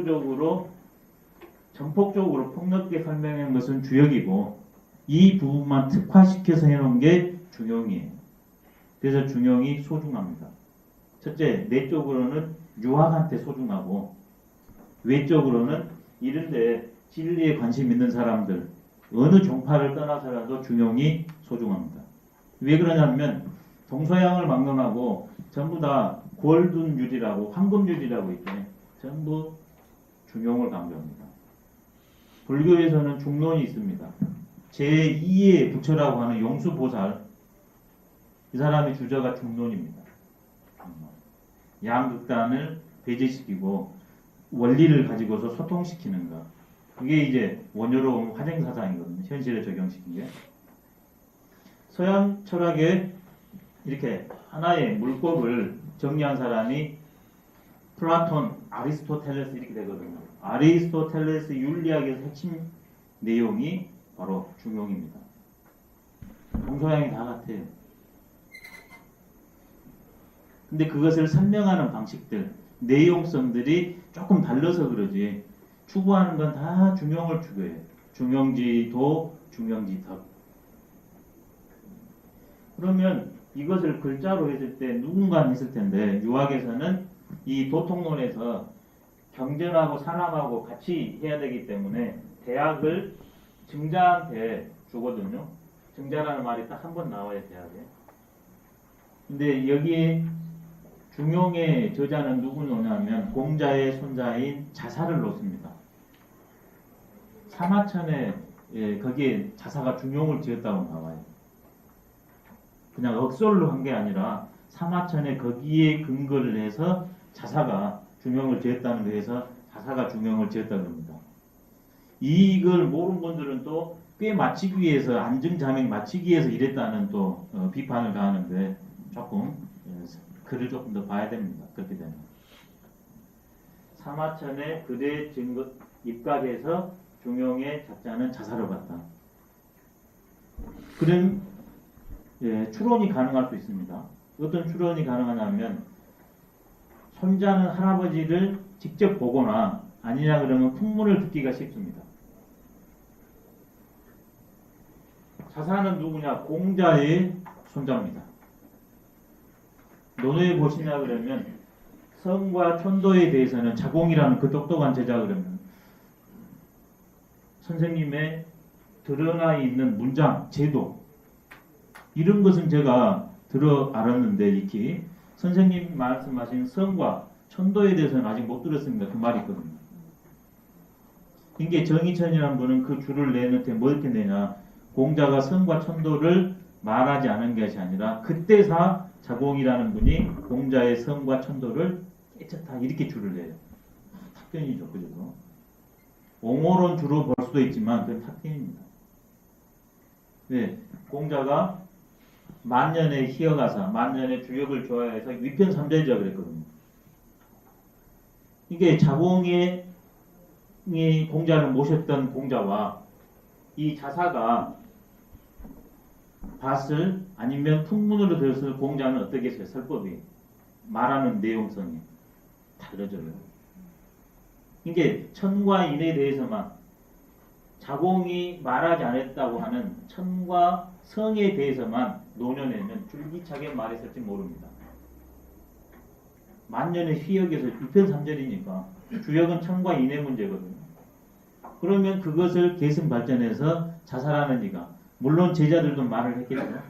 내부적으로 전폭적으로 폭넓게 설명한 것은 주역이고 이 부분만 특화시켜서 해놓은 게 중용이에요. 그래서 중용이 소중합니다. 첫째, 내적으로는 유학한테 소중하고 외적으로는 이런데 진리에 관심 있는 사람들 어느 종파를 떠나서라도 중용이 소중합니다. 왜 그러냐면 동서양을 막론하고 전부 다 골든율이라고 황금율이라고 있죠. 전부 중용을 강조합니다. 불교에서는 중론이 있습니다. 제2의 부처라고 하는 용수보살 이 사람의 주저가 중론입니다. 양극단을 배제시키고 원리를 가지고서 소통시키는 것. 그게 이제 원효로운 화생사상이거든요. 현실에 적용시킨 게. 서양 철학에 이렇게 하나의 물법을 정리한 사람이 플라톤, 아리스토텔레스 이렇게 되거든요. 아리스토텔레스 윤리학의 핵심 내용이 바로 중용입니다. 동서양이 다 같아요. 근데 그것을 설명하는 방식들, 내용성들이 조금 달라서 그러지 추구하는 건 다 중용을 추구해요. 중용지도, 중용지덕. 그러면 이것을 글자로 했을 때 누군가 했을 텐데 유학에서는 이 도통론에서 경전하고 산학하고 같이 해야 되기 때문에 대학을 증자한테 주거든요. 증자라는 말이 딱 한 번 나와야 대학에. 근데 여기에 중용의 저자는 누구냐면 공자의 손자인 자사를 놓습니다. 사마천에 거기에 자사가 중용을 지었다고 나와요. 그냥 억설로 한 게 아니라 사마천에 거기에 근거를 해서 자사가 중용을 지었다는 거에서 자사가 중용을 지었다고 합니다. 이걸 모르는 분들은 또 꽤 맞추기 위해서 안증자명 맞추기 위해서 이랬다는 또 비판을 가하는데 조금 글을 조금 더 봐야 됩니다. 그렇게 되면 사마천의 그대 증거 입각해서 중용의 작자는 자사로 봤다. 그런 추론이 가능할 수 있습니다. 어떤 추론이 가능하냐면 손자는 할아버지를 직접 보거나 아니냐 그러면 풍문을 듣기가 쉽습니다. 자사는 누구냐? 공자의 손자입니다. 논어에 보시냐 그러면 성과 천도에 대해서는 자공이라는 그 똑똑한 제자 그러면 선생님의 드러나 있는 문장, 제도 이런 것은 제가 들어 알았는데 익히 선생님 말씀하신 성과 천도에 대해서는 아직 못 들었습니다. 그 말이 있거든요. 이게 정의천이라는 분은 그 줄을 내는데 뭐 이렇게 내냐? 공자가 성과 천도를 말하지 않은 것이 아니라 그때사 자공이라는 분이 공자의 성과 천도를 깨쳤다 이렇게 줄을 내요. 탁견이죠, 그죠? 옹호론 주로 볼 수도 있지만 그건 탁견입니다. 네, 공자가 만년의 희어가사, 만년의 주역을 좋아해서 위편삼절이라고 그랬거든요. 이게 자공이 공자를 모셨던 공자와 이 자사가 밭을 아니면 풍문으로 들었을 공자는 어떻게 했어요? 설법이 말하는 내용성이 다르죠. 이게 천과 인에 대해서만 자공이 말하지 않았다고 하는 천과 성에 대해서만 논현에는 줄기차게 말했을지 모릅니다. 만년의 휘역에서 6편3절이니까 주역은 천과 인의 문제거든요. 그러면 그것을 계승 발전해서 자사라는 이가 물론 제자들도 말을 했겠죠.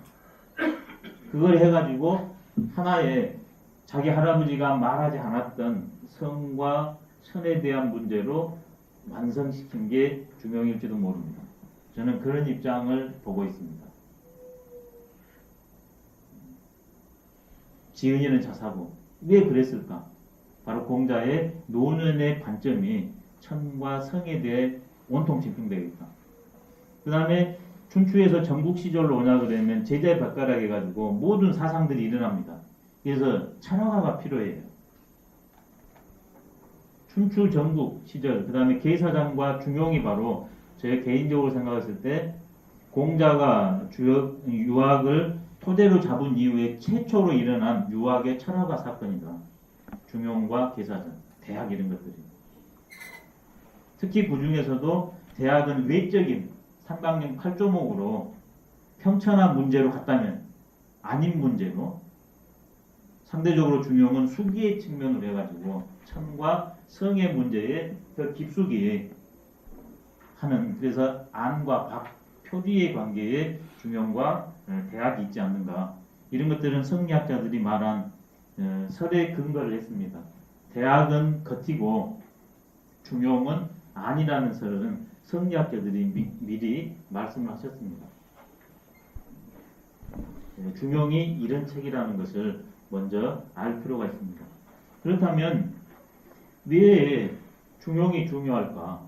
그걸 해가지고 하나의 자기 할아버지가 말하지 않았던 성과 선에 대한 문제로 완성시킨 게 중용일지도 모릅니다. 저는 그런 입장을 보고 있습니다. 지은이는 자사고 왜 그랬을까? 바로 공자의 논현의 관점이 천과 성에 대해 온통 집중되어 있다. 그 다음에 춘추에서 전국시절로 오냐 그러면 제자박가락 해가지고 모든 사상들이 일어납니다. 그래서 찬화가가 필요해요. 춘추 전국 시절 그 다음에 계사장과 중용이 바로 제 개인적으로 생각했을 때 공자가 유학을 토대로 잡은 이후에 최초로 일어난 유학의 철학화 사건이다. 중용과 계사장, 대학 이런 것들이. 특히 그 중에서도 대학은 외적인 삼각형 8조목으로 평천한 문제로 갔다면 아닌 문제로 상대적으로 중용은 수기의 측면으로 해가지고 천과 성의 문제에 더 깊숙이 하는, 그래서 안과 박, 표리의 관계에 중용과 대학이 있지 않는가, 이런 것들은 성리학자들이 말한 설에 근거를 했습니다. 대학은 겉이고 중용은 아니라는 설은 성리학자들이 미리 말씀을 하셨습니다. 중용이 이런 책이라는 것을 먼저 알 필요가 있습니다. 그렇다면 왜 중용이 중요할까?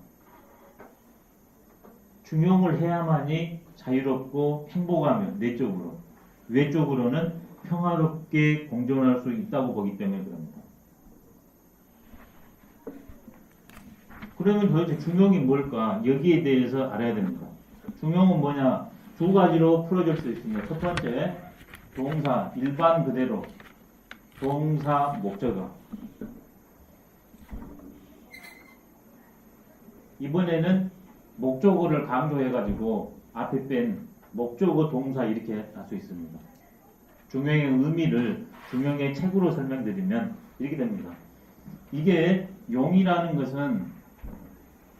중용을 해야만이 자유롭고 행복하며 내적으로, 외적으로는 평화롭게 공존할 수 있다고 보기 때문에 그럽니다. 그러면 도대체 중용이 뭘까? 여기에 대해서 알아야 됩니다. 중용은 뭐냐? 두 가지로 풀어줄 수 있습니다. 첫 번째, 동사 일반 그대로, 동사 목적어. 이번에는 목적어를 강조해가지고 앞에 뺀 목적어 동사 이렇게 할 수 있습니다. 중용의 의미를 중용의 책으로 설명드리면 이렇게 됩니다. 이게 용이라는 것은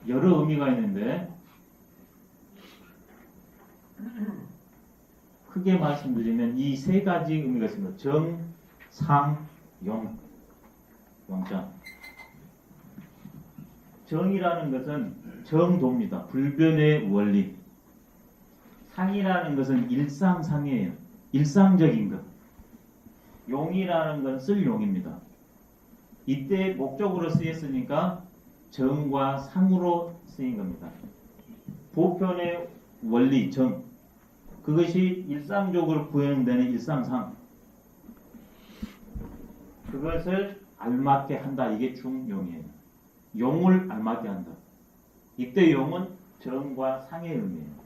여러 의미가 있는데 크게 말씀드리면 이 세 가지 의미가 있습니다. 정, 상, 용. 용자. 정이라는 것은 정도입니다. 불변의 원리. 상이라는 것은 일상상이에요. 일상적인 것. 용이라는 건 쓸 용입니다. 이때 목적으로 쓰였으니까 정과 상으로 쓰인 겁니다. 보편의 원리, 정. 그것이 일상적으로 구현되는 일상상. 그것을 알맞게 한다. 이게 중용이에요. 용을 알맞게 한다. 이때 용은 정과 상의 의미예요.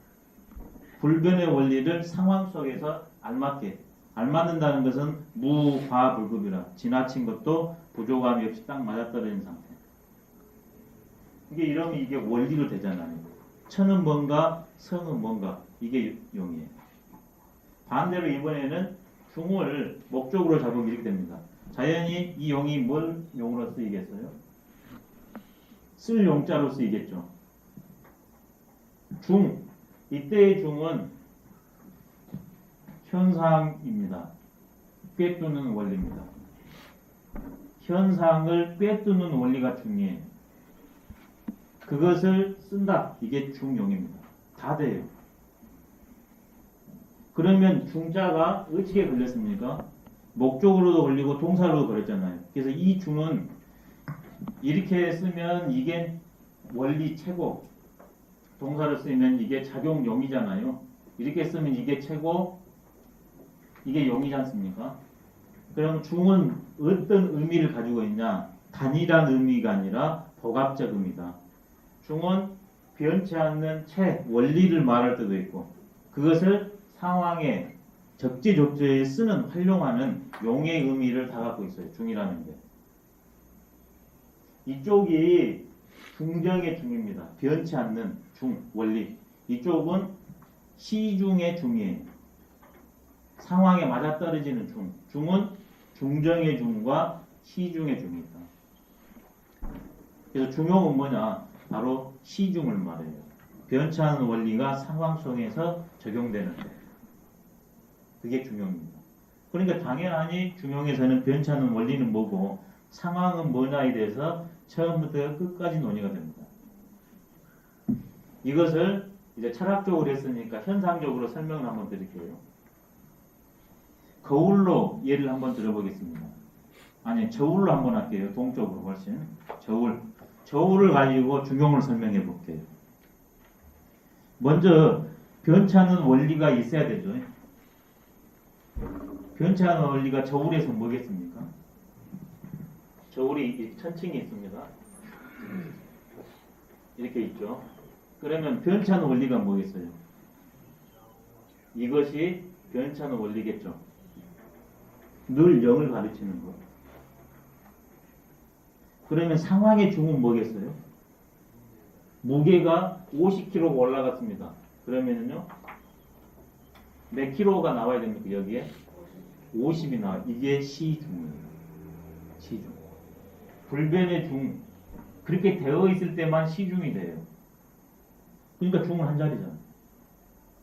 불변의 원리를 상황 속에서 알맞게. 알맞는다는 것은 무과불급이라, 지나친 것도 부족함이 없이 딱 맞아떨어진 상태. 이게 이러면 이게 원리로 되잖아요. 천은 뭔가, 성은 뭔가. 이게 용이에요. 반대로 이번에는 중을 목적으로 잡으면 이렇게 됩니다. 자연히 이 용이 뭘 용으로 쓰이겠어요? 쓸 용자로 쓰이겠죠. 중. 이때의 중은 현상입니다. 꿰뚫는 원리입니다. 현상을 꿰뚫는 원리가 중요해요. 그것을 쓴다. 이게 중용입니다. 다 돼요. 그러면 중자가 어떻게 걸렸습니까? 목적으로도 걸리고 동사로도 걸렸잖아요. 그래서 이 중은 이렇게 쓰면 이게 원리 최고, 동사를 쓰면 이게 작용용이잖아요. 이렇게 쓰면 이게 최고, 이게 용이지 않습니까? 그럼 중은 어떤 의미를 가지고 있냐? 단일한 의미가 아니라 복합적 의미다. 중은 변치 않는 원리를 말할 때도 있고, 그것을 상황에 적재적소에 쓰는, 활용하는 용의 의미를 다 갖고 있어요. 중이라는 게. 이쪽이 중정의 중입니다. 변치 않는 중, 원리. 이쪽은 시중의 중이에요. 상황에 맞아떨어지는 중. 중은 중정의 중과 시중의 중이다. 그래서 중용은 뭐냐? 바로 시중을 말해요. 변치 않은 원리가 상황 속에서 적용되는 것. 그게 중용입니다. 그러니까 당연히 중용에서는 변치 않은 원리는 뭐고 상황은 뭐냐에 대해서 처음부터 끝까지 논의가 됩니다. 이것을 이제 철학적으로 했으니까 현상적으로 설명을 한번 드릴게요. 거울로 예를 한번 들어보겠습니다. 아니, 저울로 한번 할게요. 동쪽으로 훨씬. 저울. 저울을 가지고 중용을 설명해 볼게요. 먼저 변치 않은 원리가 있어야 되죠. 변치 않은 원리가 저울에서 뭐겠습니까? 저울이 천층이 있습니다. 이렇게 있죠. 그러면 변치 않은 원리가 뭐겠어요? 이것이 변치 않은 원리겠죠. 늘 0을 가르치는 것. 그러면 상황의 중은 뭐겠어요? 무게가 50kg가 올라갔습니다. 그러면은요, 몇 킬로가 나와야 됩니까? 여기에 50이 나와. 이게 시중이에요. 시중. 불변의 중. 그렇게 되어 있을 때만 시중이 돼요. 그러니까 중은 한 자리잖아.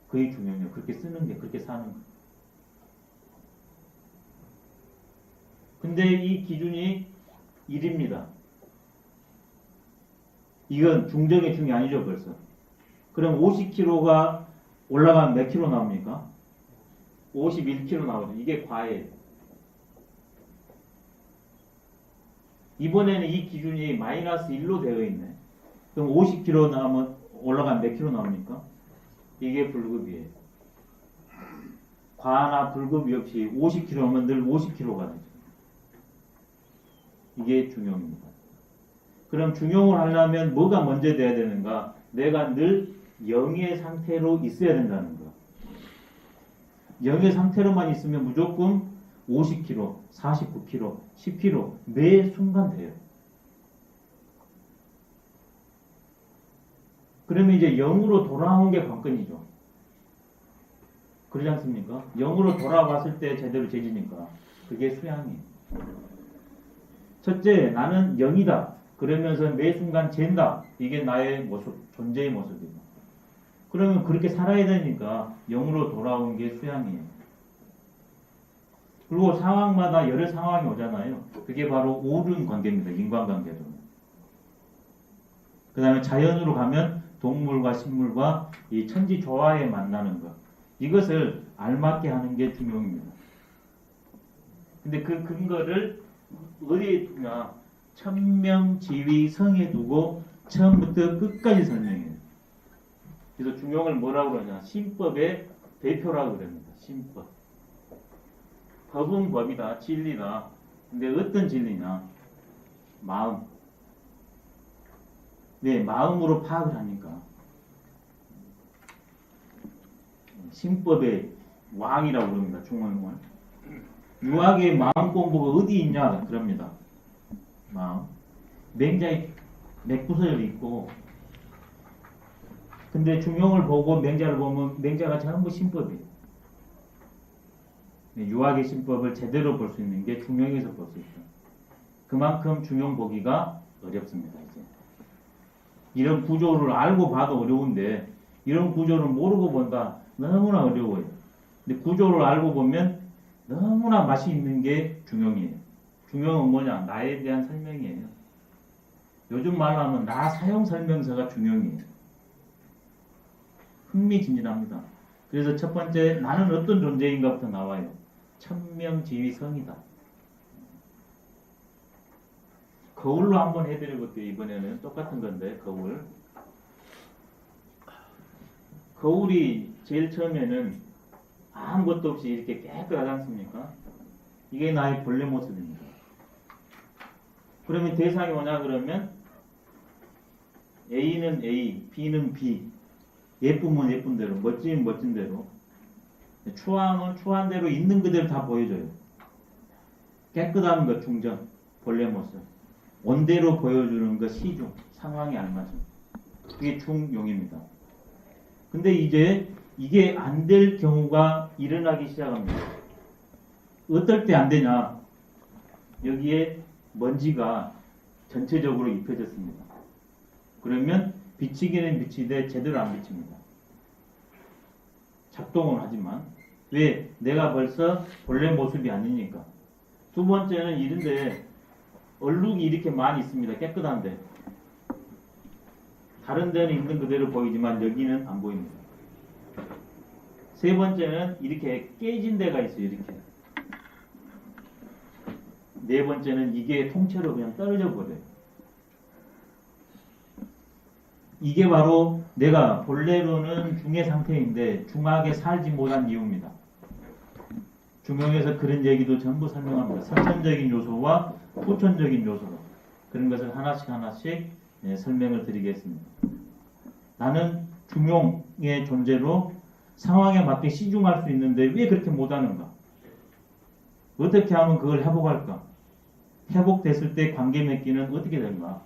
그게 중요해요. 그렇게 쓰는 게, 그렇게 사는 거. 근데 이 기준이 1입니다. 이건 중정의 중이 아니죠, 벌써. 그럼 50kg가 올라가면 몇 킬로 나옵니까? 51kg 나오죠. 이게 과예요. 이번에는 이 기준이 마이너스 1로 되어 있네. 그럼 50kg 나오면 올라가면 몇 킬로 나옵니까? 이게 불급이에요. 과나 불급이 없이 50kg면 늘 50kg가 되죠. 이게 중용입니다. 그럼 중용을 하려면 뭐가 먼저 돼야 되는가? 내가 늘 영의 상태로 있어야 된다는 거. 영의 상태로만 있으면 무조건 50kg, 49kg, 10kg 매 순간 돼요. 그러면 이제 영으로 돌아온 게 관건이죠. 그러지 않습니까? 영으로 돌아왔을 때 제대로 재지니까 그게 수양이에요. 첫째, 나는 영이다. 그러면서 매 순간 잰다. 이게 나의 모습, 존재의 모습이다. 그러면 그렇게 살아야 되니까 영으로 돌아온 게 수양이에요. 그리고 상황마다 여러 상황이 오잖아요. 그게 바로 옳은 관계입니다. 인간관계도. 그 다음에 자연으로 가면 동물과 식물과 이 천지 조화에 만나는 것. 이것을 알맞게 하는 게 중용입니다. 근데 그 근거를 어디에 두냐? 천명지위성에 두고 처음부터 끝까지 설명해요. 그래서 중용을 뭐라고 그러냐? 신법의 대표라고 그럽니다. 신법. 법은 법이다. 진리다. 근데 어떤 진리냐? 마음. 네, 마음으로 파악을 하니까. 신법의 왕이라고 그럽니다. 중원은. 유학의 마음 공부가 어디 있냐? 그럽니다. 마음. 맹자의 맥구설이 있고, 근데 중용을 보고 맹자를 보면 맹자가 전부 신법이에요. 유학의 신법을 제대로 볼 수 있는 게 중용에서 볼 수 있죠. 그만큼 중용 보기가 어렵습니다. 이제 이런 구조를 알고 봐도 어려운데 이런 구조를 모르고 본다 너무나 어려워요. 근데 구조를 알고 보면 너무나 맛이 있는 게 중용이에요. 중용은 뭐냐? 나에 대한 설명이에요. 요즘 말로 하면 나 사용 설명서가 중용이에요. 흥미진진합니다. 그래서 첫 번째 나는 어떤 존재인가부터 나와요. 천명지위성이다. 거울로 한번 해드려볼게요. 이번에는 똑같은 건데 거울. 거울이 제일 처음에는 아무것도 없이 이렇게 깨끗하지 않습니까? 이게 나의 본래 모습입니다. 그러면 대상이 뭐냐 그러면 A는 A, B는 B. 예쁘면 예쁜 대로, 멋지면 멋진 대로, 추함은 추한 대로 있는 그대로 다 보여줘요. 깨끗한 것 중정, 본래 모습. 원대로 보여주는 것 시중, 상황에 알맞은. 그게 중용입니다. 근데 이제 이게 안 될 경우가 일어나기 시작합니다. 어떨 때 안 되냐? 여기에 먼지가 전체적으로 입혀졌습니다. 그러면 비치기는 비치되 제대로 안 비칩니다. 작동은 하지만 왜? 내가 벌써 본래 모습이 아니니까. 두 번째는 이런데 얼룩이 이렇게 많이 있습니다. 깨끗한데 다른 데는 있는 그대로 보이지만 여기는 안 보입니다. 세 번째는 이렇게 깨진 데가 있어요. 이렇게. 네 번째는 이게 통째로 그냥 떨어져 버려요. 이게 바로 내가 본래로는 중의 상태인데 중하게 살지 못한 이유입니다. 중용에서 그런 얘기도 전부 설명합니다. 선천적인 요소와 후천적인 요소로 그런 것을 하나씩 하나씩 설명을 드리겠습니다. 나는 중용의 존재로 상황에 맞게 시중할 수 있는데 왜 그렇게 못하는가? 어떻게 하면 그걸 회복할까? 회복됐을 때 관계 맺기는 어떻게 될까?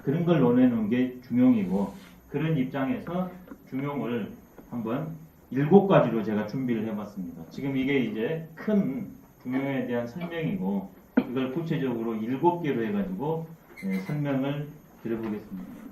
그런 걸 논해놓은 게 중용이고, 그런 입장에서 중용을 한번 7가지로 제가 준비를 해봤습니다. 지금 이게 이제 큰 중용에 대한 설명이고, 이걸 구체적으로 7개로 해가지고 설명을 드려보겠습니다.